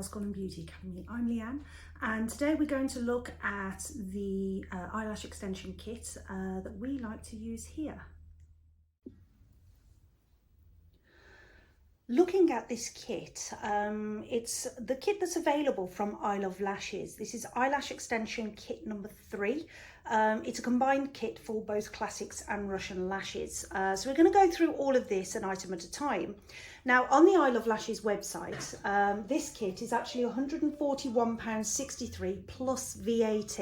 Nail School and Beauty Academy. I'm Leanne, and today we're going to look at the eyelash extension kit that we like to use here. Looking at this kit, it's the kit that's available from I Love Lashes. This is Eyelash Extension Kit number 3. It's a combined kit for both classics and Russian lashes. So we're going to go through all of this an item at a time. Now, on the I Love Lashes website, this kit is actually £141.63 plus VAT.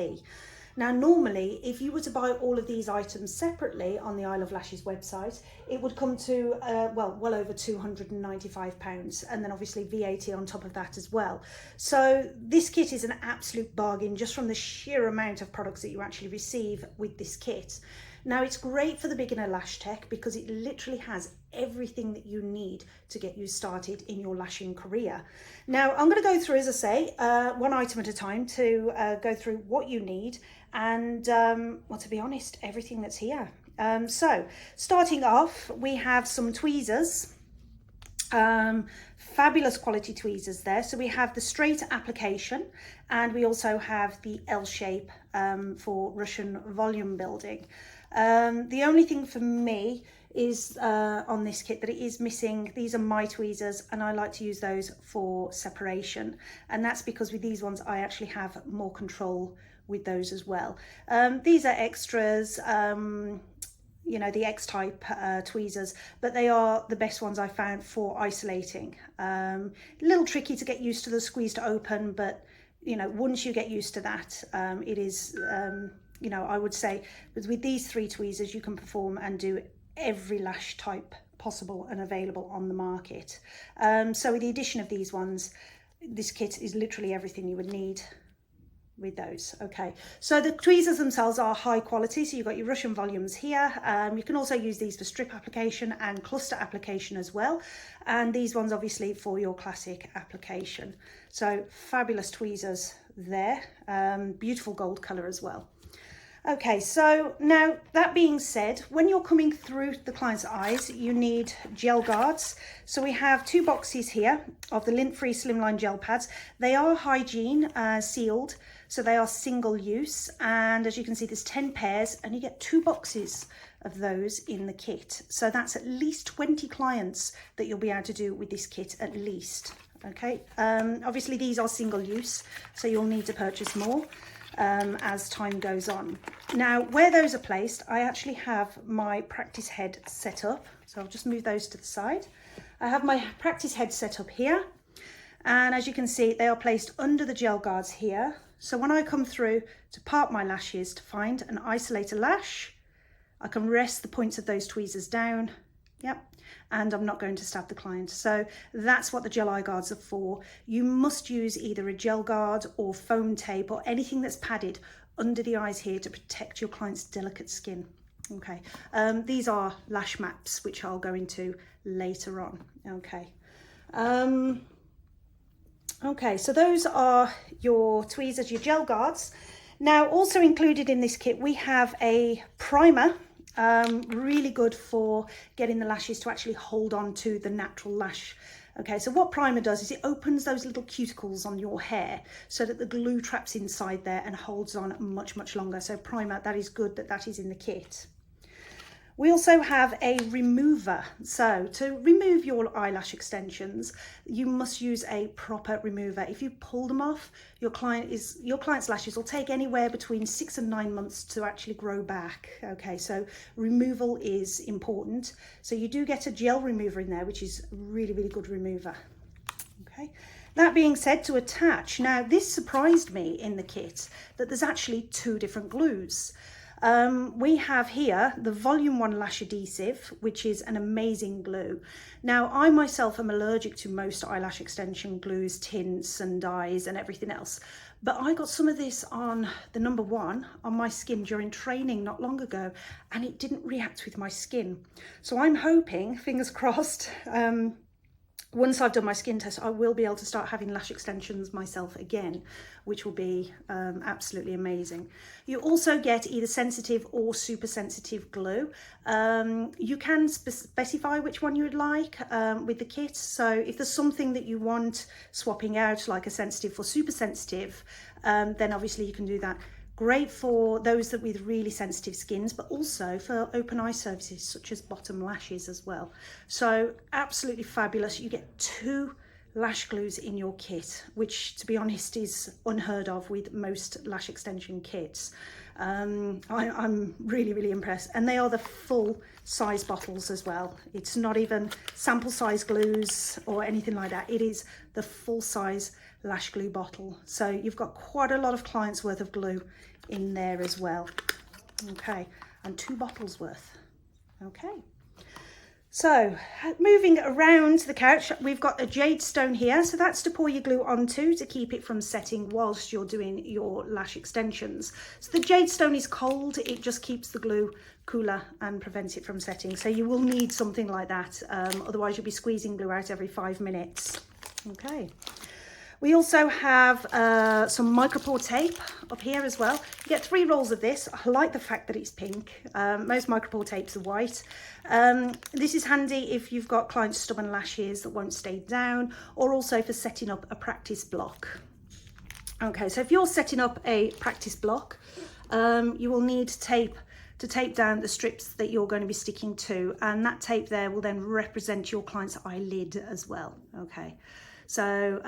Now, normally, if you were to buy all of these items separately on the I Love Lashes website, it would come to, well over £295, and then obviously VAT on top of that as well. So this kit is an absolute bargain just from the sheer amount of products that you actually receive with this kit. Now, it's great for the beginner lash tech because it literally has everything that you need to get you started in your lashing career. Now, I'm going to go through, as I say, one item at a time to go through what you need and, well, to be honest, everything that's here. So, starting off, we have some tweezers. Fabulous quality tweezers there. So we have the straight application, and we also have the L shape for Russian volume building. The only thing for me is on this kit that it is missing. These are my tweezers, and I like to use those for separation, and that's because with these ones I actually have more control with those as well. These are extras, you know, the X-type tweezers, but they are the best ones I found for isolating. A little tricky to get used to the squeeze to open, but you know, once you get used to that, it is, you know, I would say with these 3 tweezers you can perform and do every lash type possible and available on the market. So with the addition of these ones, this kit is literally everything you would need with those. Okay, so the tweezers themselves are high quality, so you've got your Russian volumes here. You can also use these for strip application and cluster application as well, and these ones obviously for your classic application. So fabulous tweezers there, beautiful gold color as well. Okay, so now that being said, when you're coming through the client's eyes, you need gel guards. So we have 2 boxes here of the Lint-Free Slimline gel pads. They are hygiene sealed, so they are single use. And as you can see, there's 10 pairs, and you get 2 boxes of those in the kit. So that's at least 20 clients that you'll be able to do with this kit at least. Okay, obviously these are single use, so you'll need to purchase more as time goes on. Now, where those are placed, I actually have my practice head set up. So I'll just move those to the side. I have my practice head set up here. And as you can see, they are placed under the gel guards here. So when I come through to part my lashes to find and isolate a lash, I can rest the points of those tweezers down. Yep. And I'm not going to stab the client. So that's what the gel eye guards are for. You must use either a gel guard or foam tape or anything that's padded under the eyes here to protect your client's delicate skin. Okay, these are Lash Maps, which I'll go into later on. Okay. Okay, so those are your tweezers, your gel guards. Now, also included in this kit, we have a primer. Really good for getting the lashes to actually hold on to the natural lash. Okay, so what primer does is it opens those little cuticles on your hair so that the glue traps inside there and holds on much longer. So primer, that is good that is in the kit. We also have a remover. So to remove your eyelash extensions, you must use a proper remover. If you pull them off, your client's lashes will take anywhere between 6 and 9 months to actually grow back. Okay, so removal is important. So you do get a gel remover in there, which is a really good remover. Okay. That being said, to attach, now this surprised me in the kit that there's actually 2 different glues. We have here the Volume 1 Lash Adhesive, which is an amazing glue. Now, I myself am allergic to most eyelash extension glues, tints and dyes and everything else. But I got some of this on the number 1 on my skin during training not long ago, and it didn't react with my skin. So I'm hoping, fingers crossed, once I've done my skin test, I will be able to start having lash extensions myself again, which will be absolutely amazing. You also get either sensitive or super sensitive glue. You can specify which one you would like with the kit. So if there's something that you want swapping out, like a sensitive for super sensitive, then obviously you can do that. Great for those that with really sensitive skins, but also for open eye services such as bottom lashes as well. So absolutely fabulous. You get 2 lash glues in your kit, which to be honest is unheard of with most lash extension kits. I'm really impressed, and they are the full size bottles as well. It's not even sample size glues or anything like that. It is the full size lash glue bottle. So you've got quite a lot of clients worth of glue in there as well. Okay, and 2 bottles worth. Okay, so moving around the couch, we've got a Jade Stone here. So that's to pour your glue onto to keep it from setting whilst you're doing your lash extensions. So the Jade Stone is cold, it just keeps the glue cooler and prevents it from setting. So you will need something like that, otherwise you'll be squeezing glue out every 5 minutes. Okay. We also have some micropore tape up here as well. You get 3 rolls of this. I like the fact that it's pink. Most micropore tapes are white. This is handy if you've got clients' stubborn lashes that won't stay down, or also for setting up a practice block. Okay, so if you're setting up a practice block, you will need tape to tape down the strips that you're going to be sticking to, and that tape there will then represent your client's eyelid as well. Okay. So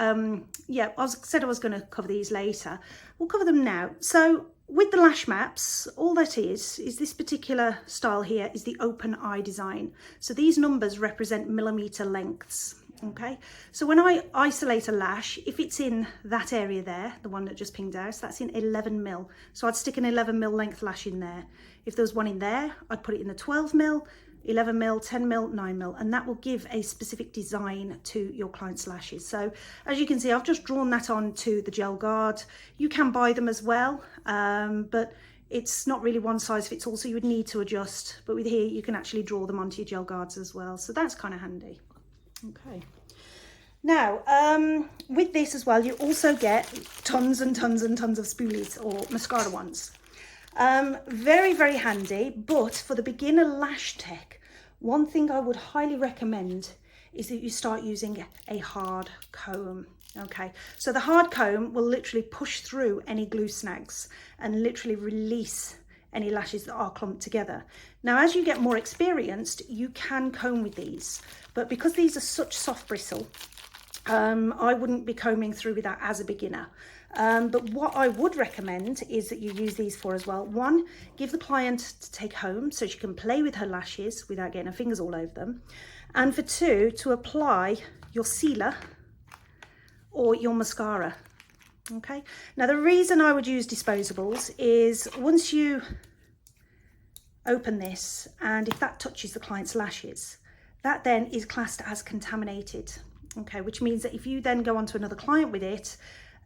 yeah, I said I was going to cover these later. We'll cover them now. So with the Lash Maps, all that is this particular style here is the open eye design. So these numbers represent millimeter lengths. Okay, so when I isolate a lash, if it's in that area there, the one that just pinged out, so that's in 11 mil. So I'd stick an 11 mil length lash in there. If there was one in there, I'd put it in the 12 mil. 11 mil, 10 mil, 9 mil, and that will give a specific design to your client's lashes. So as you can see, I've just drawn that onto the gel guard. You can buy them as well, but it's not really one size fits all, so you would need to adjust. But with here, you can actually draw them onto your gel guards as well. So that's kind of handy. Okay. Now, with this as well, you also get tons and tons and tons of spoolies or mascara ones. Very handy, but for the beginner lash tech, one thing I would highly recommend is that you start using a hard comb. Okay, so the hard comb will literally push through any glue snags and literally release any lashes that are clumped together. Now, as you get more experienced, you can comb with these, but because these are such soft bristle, I wouldn't be combing through with that as a beginner. But what I would recommend is that you use these for as well. 1, give the client to take home so she can play with her lashes without getting her fingers all over them. And for 2, to apply your sealer or your mascara. Okay, now the reason I would use disposables is once you open this, and if that touches the client's lashes, that then is classed as contaminated. Okay, which means that if you then go on to another client with it,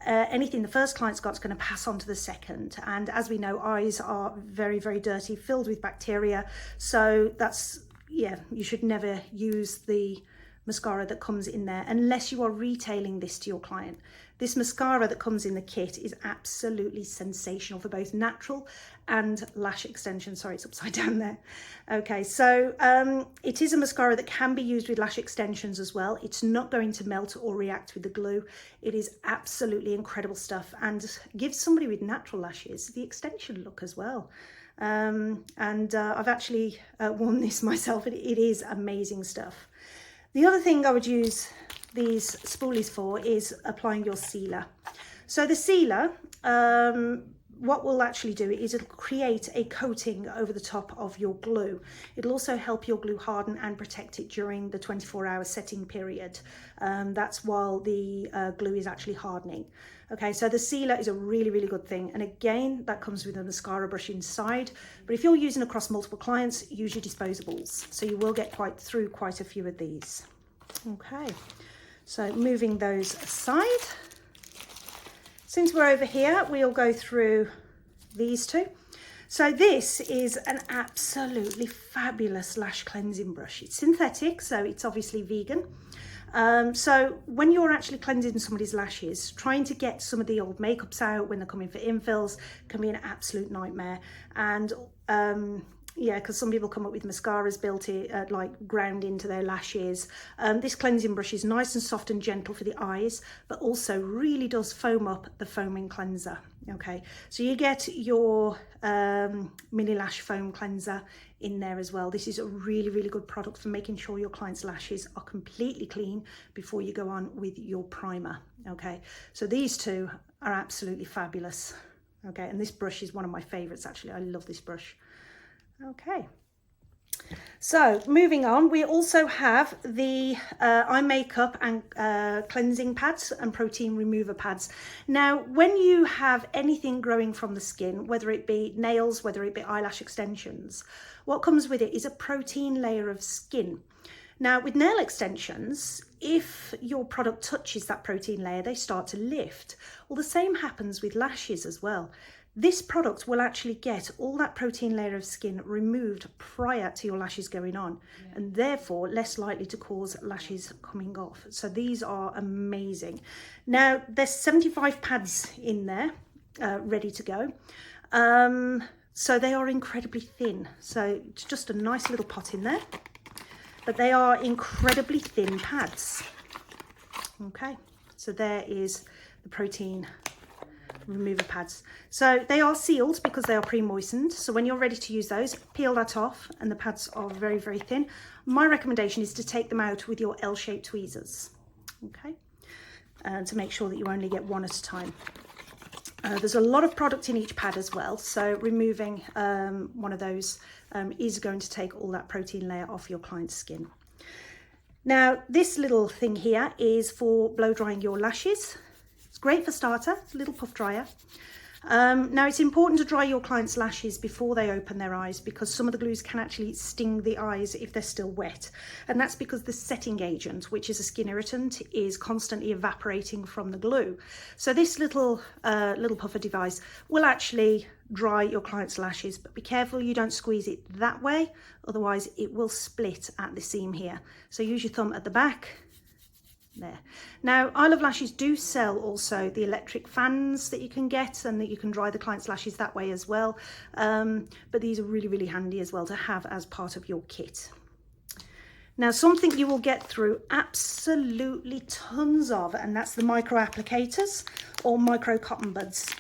anything the first client's got is going to pass on to the second. And as we know, eyes are very dirty, filled with bacteria. So that's, yeah, you should never use the mascara that comes in there unless you are retailing this to your client. This mascara that comes in the kit is absolutely sensational for both natural and lash extension. Sorry, it's upside down there. Okay, so it is a mascara that can be used with lash extensions as well. It's not going to melt or react with the glue. It is absolutely incredible stuff and gives somebody with natural lashes the extension look as well. I've actually worn this myself, and it is amazing stuff. The other thing I would use these spoolies for is applying your sealer. So the sealer, what we'll actually do is it'll create a coating over the top of your glue. It'll also help your glue harden and protect it during the 24-hour setting period. That's while the glue is actually hardening. Okay, so the sealer is a really good thing. And again, that comes with a mascara brush inside. But if you're using across multiple clients, use your disposables. So you will get through quite a few of these. Okay, so moving those aside. Since we're over here, we'll go through these two. So this is an absolutely fabulous lash cleansing brush. It's synthetic, so it's obviously vegan. So when you're actually cleansing somebody's lashes, trying to get some of the old makeups out when they're coming for infills can be an absolute nightmare. And yeah, because some people come up with mascaras built in, like ground into their lashes. This cleansing brush is nice and soft and gentle for the eyes, but also really does foam up the foaming cleanser. Okay, so you get your mini lash foam cleanser in there as well. This is a really, really good product for making sure your client's lashes are completely clean before you go on with your primer. Okay, so these two are absolutely fabulous. Okay, and this brush is one of my favorites actually. I love this brush. Okay, so moving on, we also have the eye makeup and cleansing pads and protein remover pads. Now, when you have anything growing from the skin, whether it be nails, whether it be eyelash extensions, what comes with it is a protein layer of skin. Now, with nail extensions, if your product touches that protein layer, they start to lift. Well, the same happens with lashes as well. This product will actually get all that protein layer of skin removed prior to your lashes going on, and therefore less likely to cause lashes coming off. So these are amazing. Now, there's 75 pads in there ready to go. So they are incredibly thin. So it's just a nice little pot in there, but they are incredibly thin pads. Okay, so there is the protein remover pads. So they are sealed because they are pre-moistened. So when you're ready to use those, peel that off, and the pads are very, very thin. My recommendation is to take them out with your L-shaped tweezers, okay, to make sure that you only get one at a time. There's a lot of product in each pad as well, so removing one of those is going to take all that protein layer off your client's skin. Now, this little thing here is for blow drying your lashes. It's great for starter, it's a little puff dryer. Now, it's important to dry your client's lashes before they open their eyes, because some of the glues can actually sting the eyes if they're still wet. And that's because the setting agent, which is a skin irritant, is constantly evaporating from the glue. So this little puffer device will actually dry your client's lashes, but be careful you don't squeeze it that way, otherwise it will split at the seam here. So use your thumb at the back. There. Now, I Love Lashes do sell also the electric fans that you can get, and that you can dry the client's lashes that way as well. But these are really, really handy as well to have as part of your kit. Now, something you will get through absolutely tons of, and that's the micro applicators or micro cotton buds.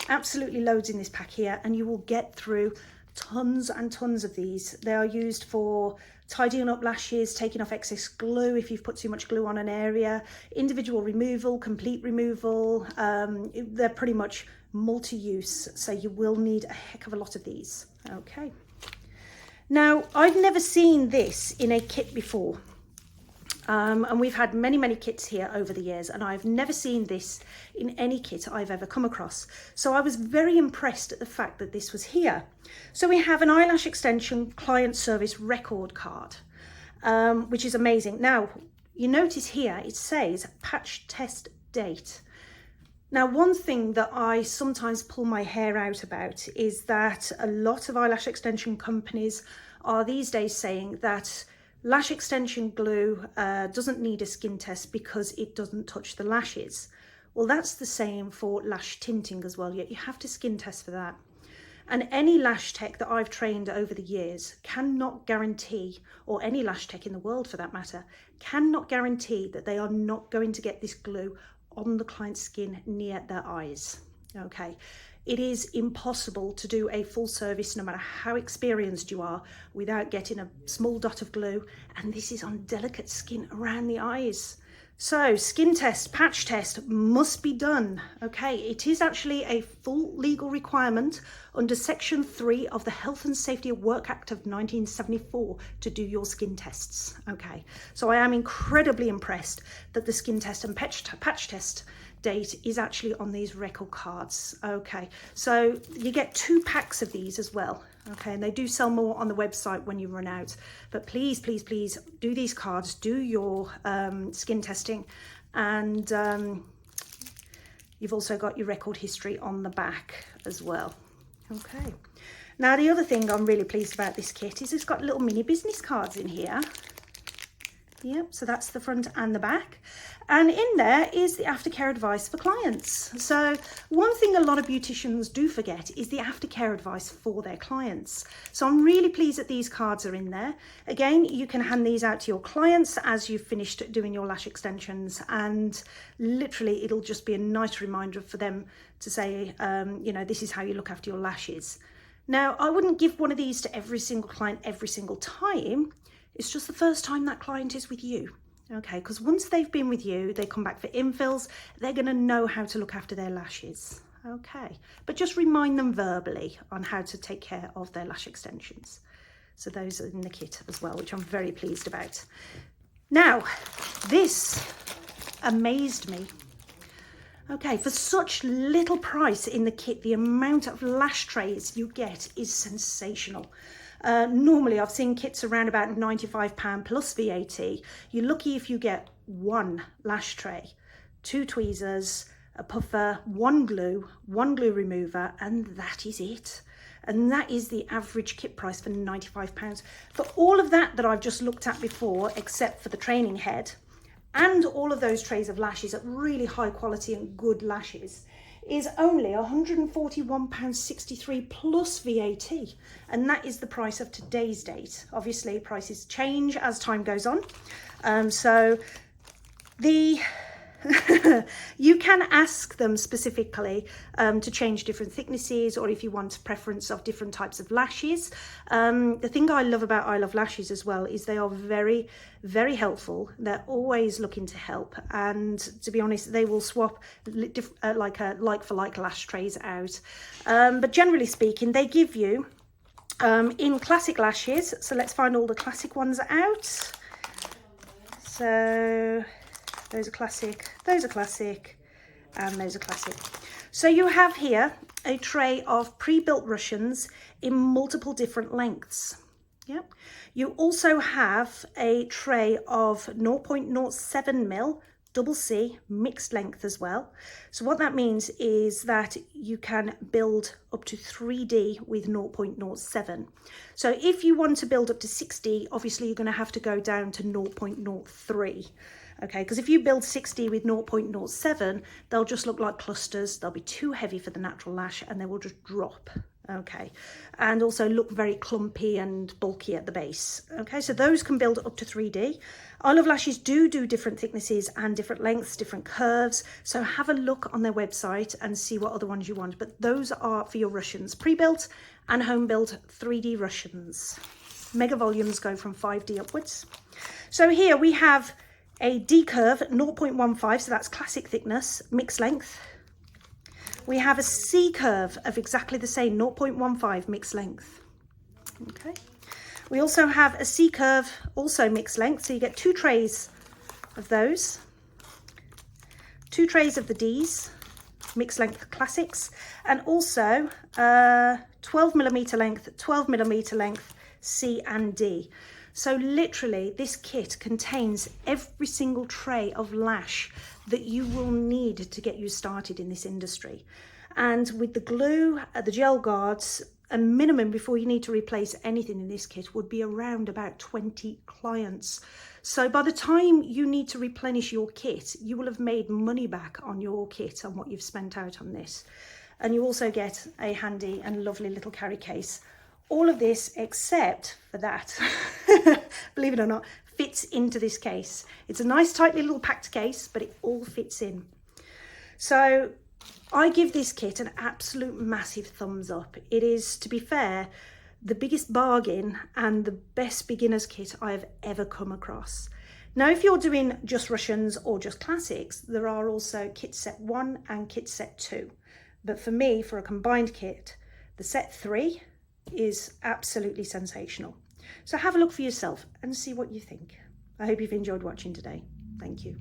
Absolutely loads in this pack here, and you will get through tons and tons of these. They are used for tidying up lashes, taking off excess glue if you've put too much glue on an area, individual removal, complete removal. They're pretty much multi-use, so you will need a heck of a lot of these. Okay. Now, I've never seen this in a kit before. And we've had many, many kits here over the years, and I've never seen this in any kit I've ever come across. So I was very impressed at the fact that this was here. So we have an eyelash extension client service record card, which is amazing. Now, you notice here it says patch test date. Now, one thing that I sometimes pull my hair out about is that a lot of eyelash extension companies are these days saying that lash extension glue doesn't need a skin test because it doesn't touch the lashes. Well, that's the same for lash tinting as well, yet you have to skin test for that. And any lash tech that I've trained over the years cannot guarantee, or any lash tech in the world for that matter, cannot guarantee that they are not going to get this glue on the client's skin near their eyes. Okay. It is impossible to do a full service, no matter how experienced you are, without getting a small dot of glue, and this is on delicate skin around the eyes. So skin test, patch test must be done. Okay, it is actually a full legal requirement under Section 3 of the Health and Safety at Work Act of 1974 to do your skin tests. Okay, so I am incredibly impressed that the skin test and patch test date is actually on these record cards. Okay, so you get 2 packs of these as well. Okay, and they do sell more on the website when you run out, but please, please, please do these cards, do your skin testing, and you've also got your record history on the back as well. Okay, now the other thing I'm really pleased about this kit is it's got little mini business cards in here. Yep, so that's the front and the back. And in there is the aftercare advice for clients. So one thing a lot of beauticians do forget is the aftercare advice for their clients. So I'm really pleased that these cards are in there. Again, you can hand these out to your clients as you've finished doing your lash extensions, and literally it'll just be a nice reminder for them to say, you know, this is how you look after your lashes. Now, I wouldn't give one of these to every single client every single time. It's just the first time that client is with you, okay? Because once they've been with you, they come back for infills, they're going to know how to look after their lashes, okay? But just remind them verbally on how to take care of their lash extensions. So those are in the kit as well, which I'm very pleased about. Now, this amazed me. Okay, for such little price in the kit, the amount of lash trays you get is sensational. Normally I've seen kits around about £95 plus VAT. You're lucky if you get one lash tray, 2 tweezers, a puffer, one glue remover, and that is it. And that is the average kit price for £95. For all of that I've just looked at before, except for the training head, and all of those trays of lashes at really high quality and good lashes, is only £141.63 plus VAT, and that is the price of today's date. Obviously prices change as time goes on, so the you can ask them specifically to change different thicknesses, or if you want a preference of different types of lashes. The thing I love about I Love Lashes as well is they are very, very helpful. They're always looking to help, and to be honest, they will swap like for like lash trays out. But generally speaking, they give you in classic lashes. So let's find all the classic ones out. So those are classic, and those are classic. So you have here a tray of pre-built Russians in multiple different lengths. Yep. You also have a tray of 0.07mm double C mixed length as well. So what that means is that you can build up to 3D with 0.07. So if you want to build up to 6D, obviously you're going to have to go down to 0.03. Okay, because if you build 6D with 0.07, they'll just look like clusters. They'll be too heavy for the natural lash and they will just drop. Okay, and also look very clumpy and bulky at the base. Okay, so those can build up to 3D. I Love Lashes do different thicknesses and different lengths, different curves. So have a look on their website and see what other ones you want. But those are for your Russians, pre-built and home-built 3D Russians. Mega volumes go from 5D upwards. So here we have a D curve 0.15, so that's classic thickness, mixed length. We have a C curve of exactly the same, 0.15 mixed length. Okay. We also have a C curve, also mixed length, so you get 2 trays of those. 2 trays of the Ds, mixed length classics, and also 12mm length, 12mm length C and D. So literally this kit contains every single tray of lash that you will need to get you started in this industry. And with the glue, the gel guards, a minimum before you need to replace anything in this kit would be around about 20 clients. So by the time you need to replenish your kit, you will have made money back on your kit and what you've spent out on this. And you also get a handy and lovely little carry case. All of this, except for that, believe it or not, fits into this case. It's a nice tightly little packed case, but it all fits in. So I give this kit an absolute massive thumbs up. It is, to be fair, the biggest bargain and the best beginner's kit I have ever come across. Now, if you're doing just Russians or just classics, there are also kit set 1 and kit set 2. But for me, for a combined kit, the set 3 is absolutely sensational. So have a look for yourself and see what you think. I hope you've enjoyed watching today. Thank you.